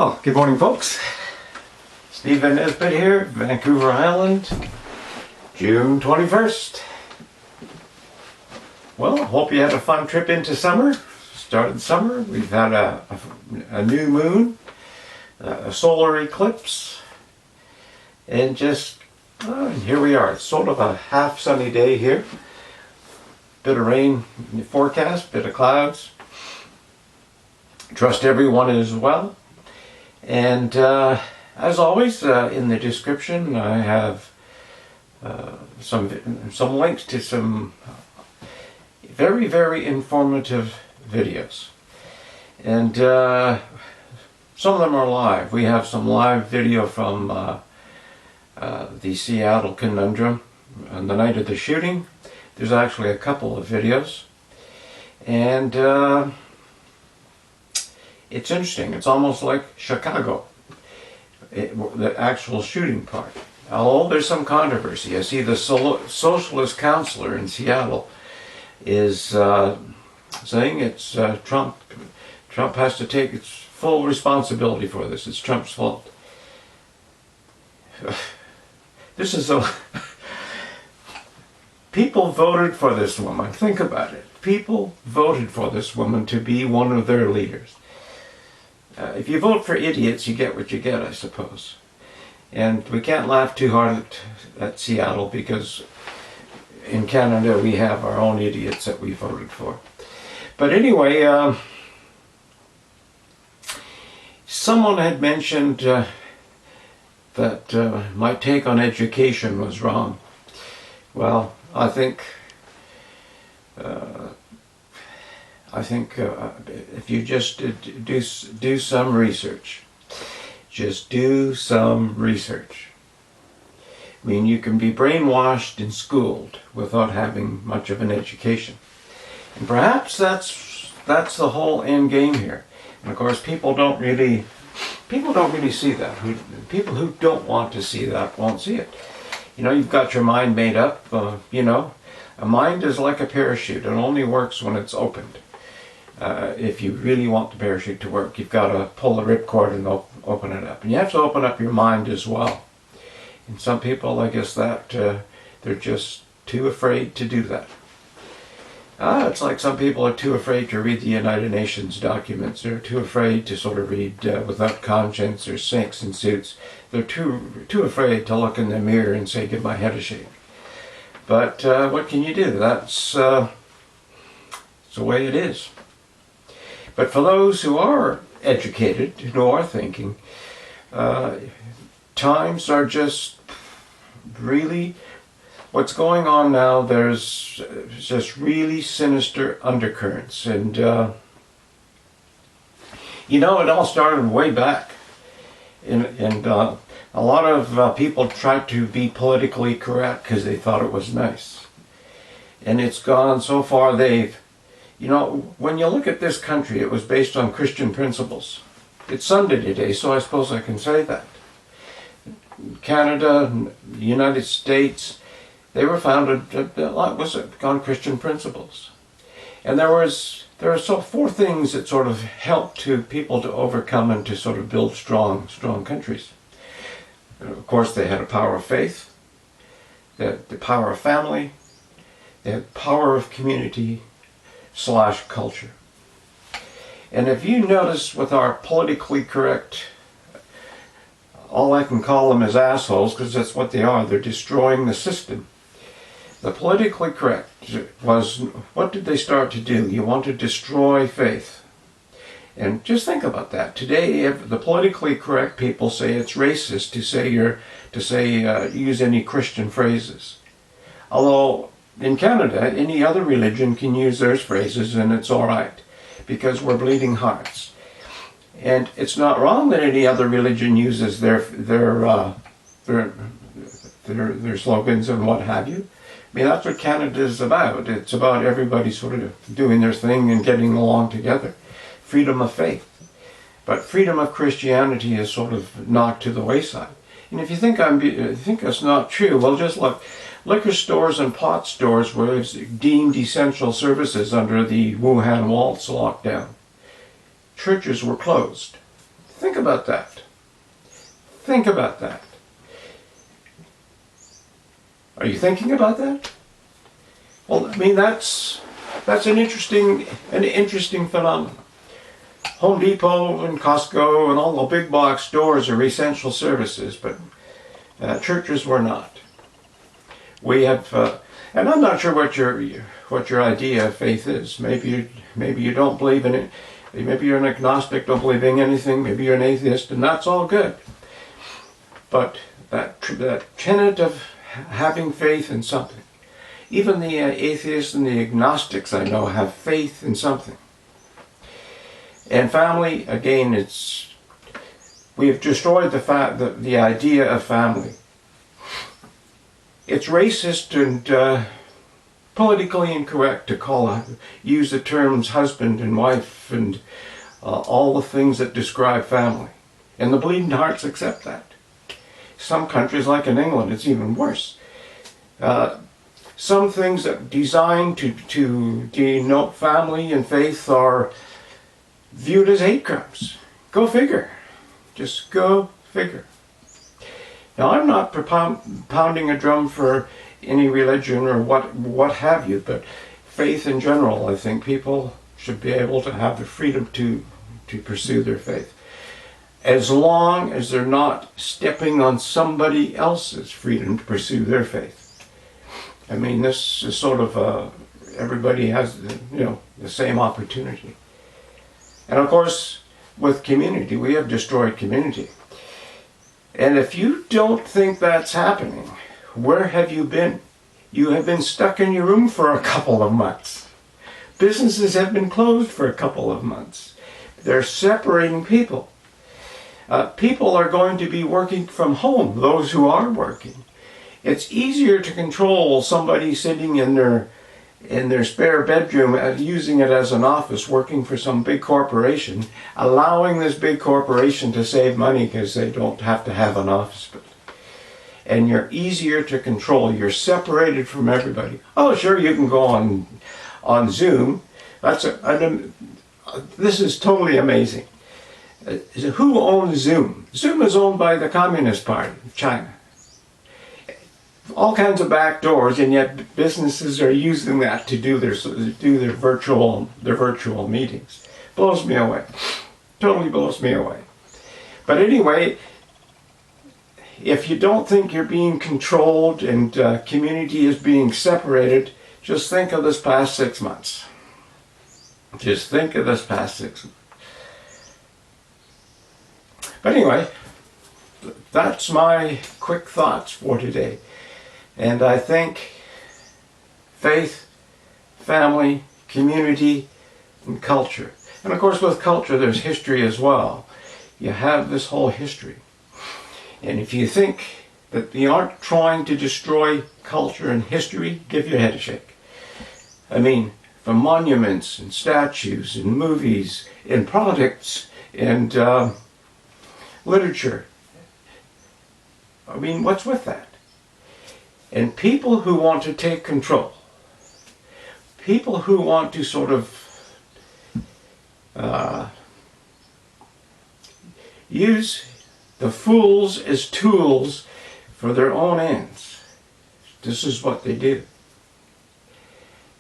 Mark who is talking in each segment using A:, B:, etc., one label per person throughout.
A: Oh, good morning, folks. Stephen Nesbitt here, Vancouver Island, June 21st. Well, hope you had a fun trip into summer. Started summer. We've had a new moon, a solar eclipse, and just here we are. It's sort of a half sunny day here. Bit of rain in the forecast, bit of clouds. Trust everyone is well. And as always, in the description, I have some links to some very, very informative videos. And some of them are live. We have some live video from the Seattle Conundrum on the night of the shooting. There's actually a couple of videos. And it's interesting. It's almost like Chicago, the actual shooting part. Although there's some controversy. I see the socialist counselor in Seattle is saying it's Trump. Trump has to take its full responsibility for this. It's Trump's fault. This is a... People voted for this woman. Think about it. People voted for this woman to be one of their leaders. If you vote for idiots, you get what you get, I suppose. And we can't laugh too hard at Seattle, because in Canada we have our own idiots that we voted for. But anyway, someone had mentioned that my take on education was wrong. Well, I think if you just do some research, just do some research. I mean, you can be brainwashed and schooled without having much of an education, and perhaps that's the whole end game here. And of course, people don't really see that. People who don't want to see that won't see it. You know, you've got your mind made up. You know, a mind is like a parachute. It only works when it's opened. If you really want the parachute to work, you've got to pull the ripcord and open it up. And you have to open up your mind as well. And some people, I guess that they're just too afraid to do that. It's like some people are too afraid to read the United Nations documents. They're too afraid to sort of read without conscience or sinks and suits. They're too afraid to look in the mirror and say, give my head a shake. But what can you do? That's the way it is. But for those who are educated, who are thinking, times are just really, what's going on now, there's just really sinister undercurrents. And, you know, it all started way back. And a lot of people tried to be politically correct because they thought it was nice. And it's gone so far, you know, when you look at this country, it was based on Christian principles. It's Sunday today, so I suppose I can say that. Canada, the United States, they were founded on Christian principles. And there are four things that sort of help people to overcome and to sort of build strong countries. Of course, they had a power of faith, the power of family, the power of community, / culture. And if you notice with our politically correct, all I can call them is assholes, because that's what they are. They're destroying the system. The politically correct was, what did they start to do? You want to destroy faith. And just think about that. Today, the politically correct people say it's racist to use any Christian phrases. Although in Canada, any other religion can use their phrases and it's all right, because we're bleeding hearts. And it's not wrong that any other religion uses their slogans and what have you. I mean, that's what Canada is about. It's about everybody sort of doing their thing and getting along together. Freedom of faith. But freedom of Christianity is sort of knocked to the wayside. And if you think that's not true, well, just look. Liquor stores and pot stores were deemed essential services under the Wuhan Waltz lockdown. Churches were closed. Think about that. Think about that. Are you thinking about that? Well, I mean, that's an interesting phenomenon. Home Depot and Costco and all the big box stores are essential services, but churches were not. We have, and I'm not sure what your idea of faith is. Maybe you don't believe in it. Maybe you're an agnostic, don't believe in anything. Maybe you're an atheist, and that's all good. But that tenet of having faith in something. Even the atheists and the agnostics I know have faith in something. And family, again, we have destroyed the idea of family. It's racist and politically incorrect to use the terms husband and wife and all the things that describe family. And the bleeding hearts accept that. Some countries, like in England, it's even worse. Some things that are designed to denote family and faith are viewed as hate crimes. Go figure. Just go figure. Now, I'm not pounding a drum for any religion or what have you, but faith in general, I think people should be able to have the freedom to pursue their faith, as long as they're not stepping on somebody else's freedom to pursue their faith. I mean, this is sort of everybody has the same opportunity. And of course, with community, we have destroyed community. And if you don't think that's happening, where have you been? You have been stuck in your room for a couple of months. Businesses have been closed for a couple of months. They're separating people. People are going to be working from home, those who are working. It's easier to control somebody sitting in their spare bedroom, using it as an office, working for some big corporation, allowing this big corporation to save money because they don't have to have an office. And you're easier to control. You're separated from everybody. Oh, sure, you can go on Zoom. This is totally amazing. Who owns Zoom? Zoom is owned by the Communist Party of China. All kinds of back doors, and yet businesses are using that to do their virtual meetings. Blows me away. Totally blows me away. But anyway, if you don't think you're being controlled and community is being separated, just think of this past 6 months. Just think of this past 6 months. But anyway, that's my quick thoughts for today. And I think faith, family, community, and culture. And of course with culture there's history as well. You have this whole history. And if you think that they aren't trying to destroy culture and history, give your head a shake. I mean, from monuments and statues and movies and products and literature. I mean, what's with that? And people who want to take control, people who want to sort of use the fools as tools for their own ends. This is what they do.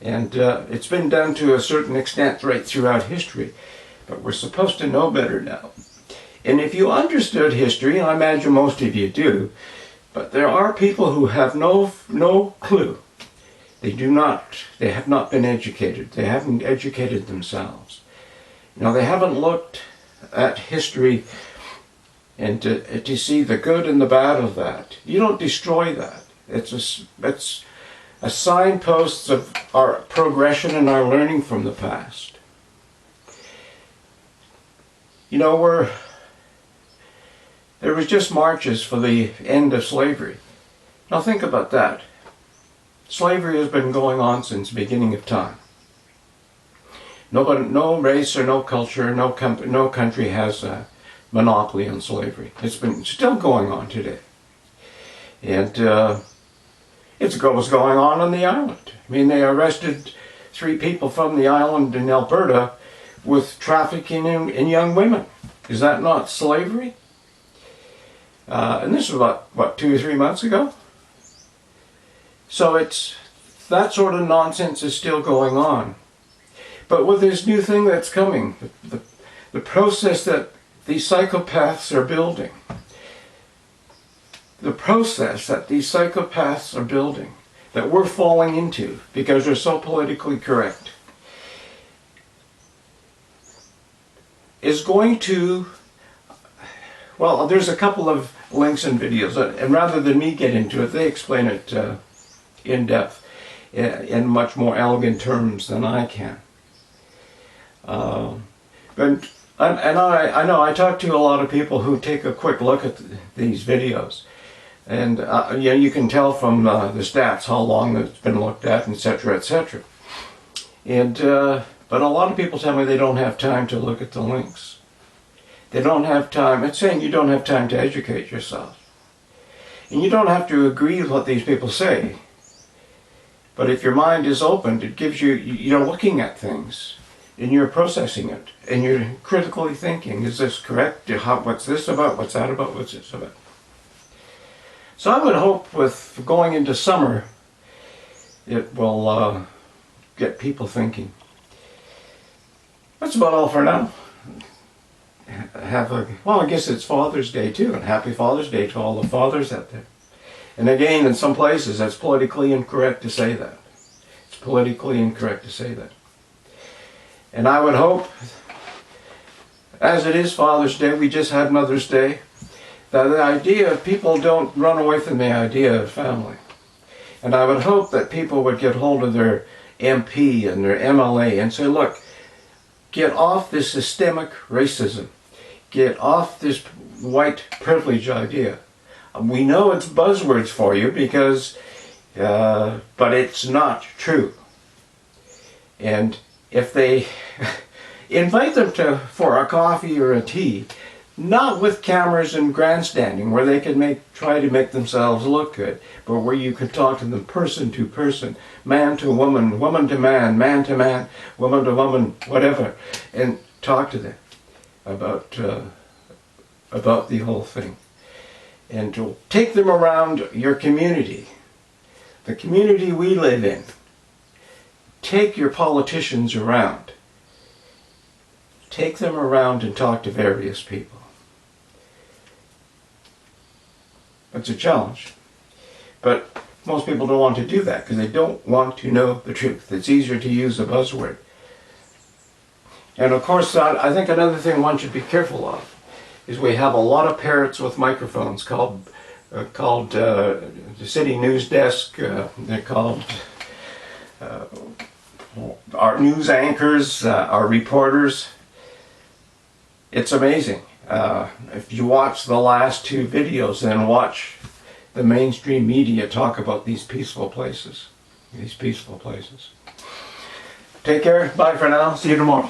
A: And it's been done to a certain extent right throughout history, but we're supposed to know better now. And if you understood history, and I imagine most of you do, but there are people who have no clue. They have not been educated. They haven't educated themselves. They haven't looked at history and to see the good and the bad of that. You don't destroy that. It's a signpost of our progression and our learning from the past. There was just marches for the end of slavery. Now think about that. Slavery has been going on since the beginning of time. No race or no culture, no country has a monopoly on slavery. It's been still going on today. And it was going on the island. I mean, they arrested 3 people from the island in Alberta with trafficking in young women. Is that not slavery? And this was about, what, 2 or 3 months ago? So it's, that sort of nonsense is still going on. But with this new thing that's coming, the process that these psychopaths are building, that we're falling into because they're so politically correct, is going to, well, there's a couple of links and videos, and rather than me get into it, they explain it in depth, in much more elegant terms than I can. But I know I talk to a lot of people who take a quick look at these videos, and you know, you can tell from the stats how long it's been looked at, etc., etc. And but a lot of people tell me they don't have time to look at the links. They don't have time. It's saying you don't have time to educate yourself, and you don't have to agree with what these people say. But if your mind is opened, it gives you, you're looking at things, and you're processing it, and you're critically thinking, is this correct? What's this about? What's that about? What's this about? So I would hope with going into summer, it will get people thinking. That's about all for now. Well, I guess it's Father's Day too, and happy Father's Day to all the fathers out there. And again, in some places, that's politically incorrect to say that. It's politically incorrect to say that. And I would hope, as it is Father's Day, we just had Mother's Day, that the idea of people don't run away from the idea of family. And I would hope that people would get hold of their MP and their MLA and say, look, get off this systemic racism. Get off this white privilege idea. We know it's buzzwords for you because, but it's not true. And if they invite them for a coffee or a tea, not with cameras and grandstanding where they can try to make themselves look good, but where you can talk to them person to person, man to woman, woman to man, man to man, woman to woman, whatever, and talk to them about the whole thing. And to take them around your community, the community we live in. Take your politicians around. Take them around and talk to various people. It's a challenge. But most people don't want to do that because they don't want to know the truth. It's easier to use a buzzword. And of course, I think another thing one should be careful of is we have a lot of parrots with microphones called the city news desk. They're called our news anchors, our reporters. It's amazing. If you watch the last 2 videos, then watch the mainstream media talk about these peaceful places. These peaceful places. Take care. Bye for now. See you tomorrow.